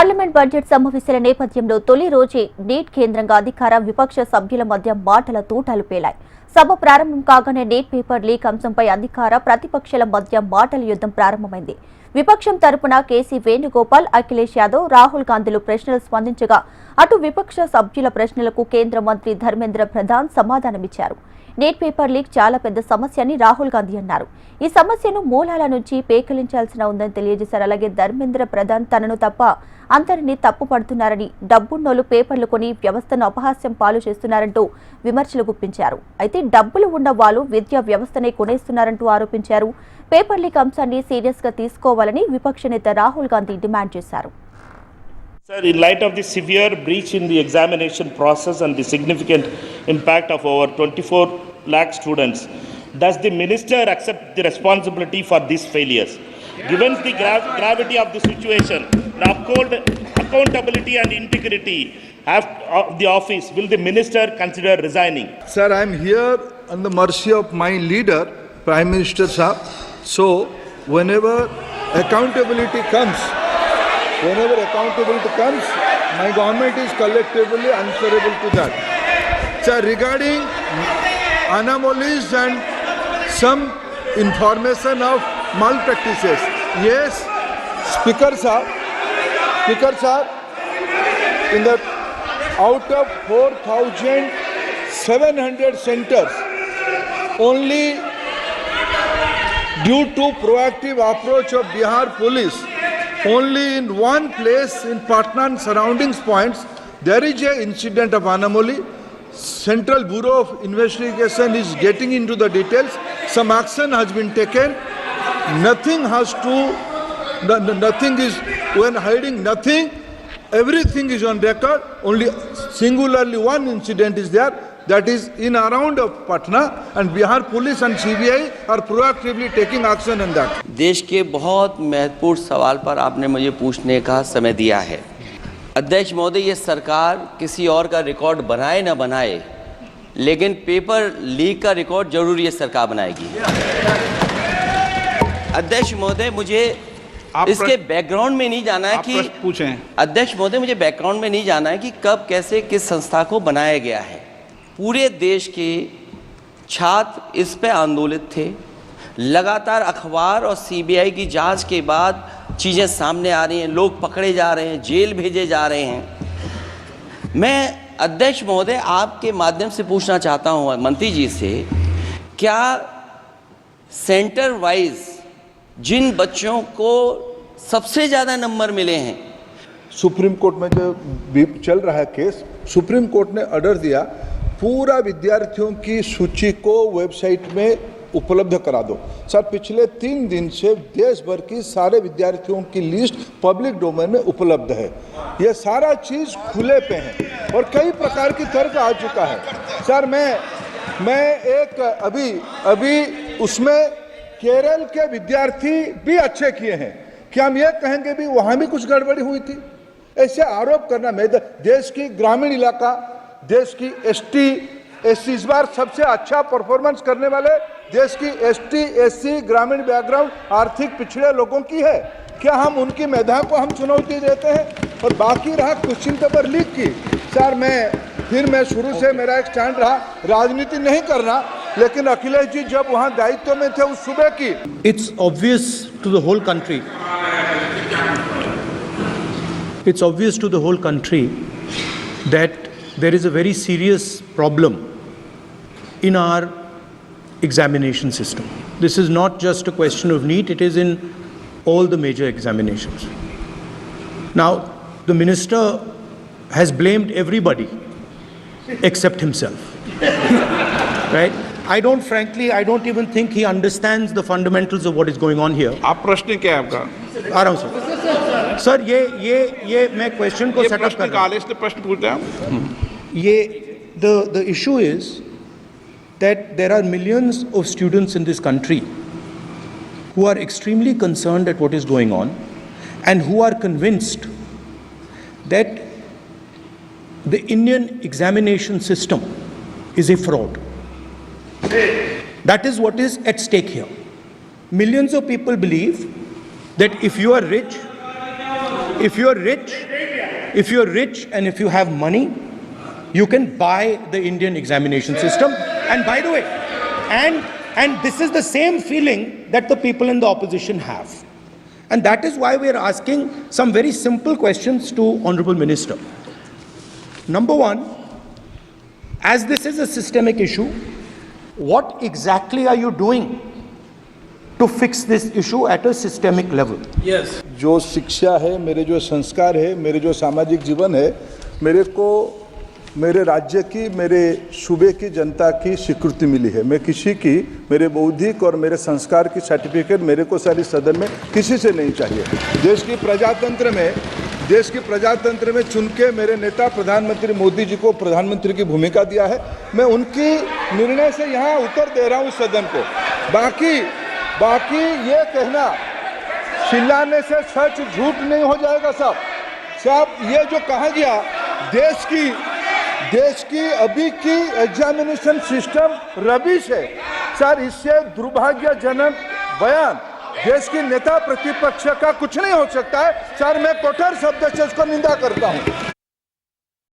Parliament budget సమావేశాల నేపథ్యంలో తొలి రోజే నీట్ కేంద్రంగా అధికార విపక్ష సభ్యుల మధ్య మాటల తూటాలు పేలాయి. సభ ప్రారంభం కాగానే నీట్ పేపర్ లీక్ అంశంపై అధికార ప్రతిపక్షాల మధ్య మాటల యుద్ధం ప్రారంభమైంది. విపక్షం తరపున కేసీ వేణుగోపాల్, అఖిలేష్ యాదవ్, రాహుల్ గాంధీలు ప్రశ్నలు స్పందించగా అటు విపక్ష సభ్యుల ప్రశ్నలకు కేంద్ర మంత్రి ధర్మేంద్ర ప్రధాన్ సమాధానమిచ్చారు. నీట్ పేపర్ లీక్ చాలా పెద్ద సమస్య అని రాహుల్ గాంధీ అన్నారు. ఈ సమస్యను మూలాల నుంచి పేకలించాల్సిన ఉందని తెలియజేశారు. అలాగే ధర్మేంద్ర ప్రధాన్ తనను తప్ప అందరినీ తప్పు పడుతున్నారని, డబ్బున్నోళ్లు పేపర్లు కొని వ్యవస్థను అపహాస్యం పాలు చేస్తున్నారంటూ విమర్శలు గుప్పించారు. అయితే డబ్బులు ఉన్న వాళ్ళు విద్యా వ్యవస్థనే కొనేస్తున్నారంటూ ఆరోపించారు. పేపర్ లీక్ అంశాన్ని సీరియస్ గా తీసుకోవాలని విపక్ష నేత రాహుల్ గాంధీ డిమాండ్ చేశారు. Sir, in light of the severe breach in the examination process and the significant impact of over 24 lakh students, does the minister accept the responsibility for these failures? Given the gravity of the situation, and uphold accountability and integrity of the office, will the minister consider resigning? Sir, I am here on the mercy of my leader, Prime Minister Saab. So, whenever accountability comes, my government is collectively answerable to that. Sir, regarding anomalies and some information of malpractices, yes, Speaker Sir, in the out of 4,700 centers, only due to proactive approach of Bihar Police, only in one place in Patna and surroundings points, there is an incident of anomaly. Central Bureau of Investigation is getting into the details. Some action has been taken. Nothing is, when hiding nothing, everything is on record. Only singularly one incident is there. That is in around of Patna, and Bihar Police and CBI are proactively taking action on that. देश के बहुत महत्वपूर्ण सवाल पर आपने मुझे पूछने का समय दिया है. अध्यक्ष महोदय, ये सरकार किसी और का रिकॉर्ड बनाए न बनाए, लेकिन पेपर लीक का रिकॉर्ड जरूर ये सरकार बनाएगी. अध्यक्ष महोदय, मुझे इसके बैकग्राउंड में नहीं जाना है कि अध्यक्ष महोदय मुझे बैकग्राउंड में नहीं जाना है कि कब कैसे किस संस्था को बनाया गया है. पूरे देश के छात्र इस पे आंदोलित थे. लगातार अखबार और सीबीआई की जांच के बाद चीज़ें सामने आ रही हैं, लोग पकड़े जा रहे हैं, जेल भेजे जा रहे हैं. मैं अध्यक्ष महोदय आपके माध्यम से पूछना चाहता हूं मंत्री जी से, क्या सेंटर वाइज जिन बच्चों को सबसे ज़्यादा नंबर मिले हैं, सुप्रीम कोर्ट में जो चल रहा है केस, सुप्रीम कोर्ट ने ऑर्डर दिया पूरा विद्यार्थियों की सूची को वेबसाइट में उपलब्ध करा दो. सर, पिछले 3 दिन से देश भर की सारे विद्यार्थियों की लिस्ट पब्लिक डोमेन में उपलब्ध है. ये सारा चीज़ खुले पे है और कई प्रकार की तर्क आ चुका है. सर, मैं एक अभी उसमें केरल के विद्यार्थी भी अच्छे किए हैं. क्या हम ये कहेंगे भी वहाँ भी कुछ गड़बड़ी हुई थी? ऐसे आरोप करना, मैं देश की ग्रामीण इलाका, देश की एसटी एससी इस बार सबसे अच्छा परफॉर्मेंस करने वाले देश की एसटी एससी ग्रामीण बैकग्राउंड आर्थिक पिछड़े लोगों की है. क्या हम उनकी मेधा को हम चुनौती देते हैं? और बाकी रहा क्वेश्चन पेपर लीक की. सर, मैं शुरू से मेरा एक स्टैंड रहा, राजनीति नहीं करना, लेकिन अखिलेश जी जब वहाँ दायित्व में थे उस सुबह की. It's obvious to the whole country. It's obvious to the whole country that there is a very serious problem in our examination system. This is not just a question of NEET, it is in all the major examinations. Now, the minister has blamed everybody except himself. Right? I don't even think he understands the fundamentals of what is going on here. आप प्रश्न क्या है आपका? आ रहा हूं sir, ये मैं question को सेटअप कर रहा हूं. इसने प्रश्न पूछा. The issue is that there are millions of students in this country who are extremely concerned at what is going on and who are convinced that the Indian examination system is a fraud. That is what is at stake here. Millions of people believe that if you are rich, if you're rich and if you have money, you can buy the Indian examination system. And by the way, and this is the same feeling that the people in the opposition have. And that is why we are asking some very simple questions to Honorable Minister. Number one, as this is a systemic issue, what exactly are you doing to fix this issue at a systemic level? Yes. जो शिक्षा है, मेरे जो संस्कार है, मेरे जो सामाजिक जीवन है, मेरे को मेरे राज्य की, मेरे सूबे की जनता की स्वीकृति मिली है। मैं किसी की, मेरे बौद्धिक और मेरे संस्कार की सर्टिफिकेट मेरे को सारी सदन में किसी से नहीं चाहिए। देश की प्रजातंत्र में चुन के मेरे नेता प्रधानमंत्री मोदी जी को प्रधानमंत्री की भूमिका दिया है। मैं उनकी निर्णय से यहाँ उत्तर दे रहा हूँ सदन को। बाकी ये कहना चिल्लाने से सच झूठ नहीं हो जाएगा साहब। ये जो कहा गया देश की अभी की एग्जामिनेशन सिस्टम रबिश है सर, इससे दुर्भाग्यजनक बयान देश की नेता प्रतिपक्ष का कुछ नहीं हो सकता है सर। मैं कठोर शब्द से इसको निंदा करता हूं।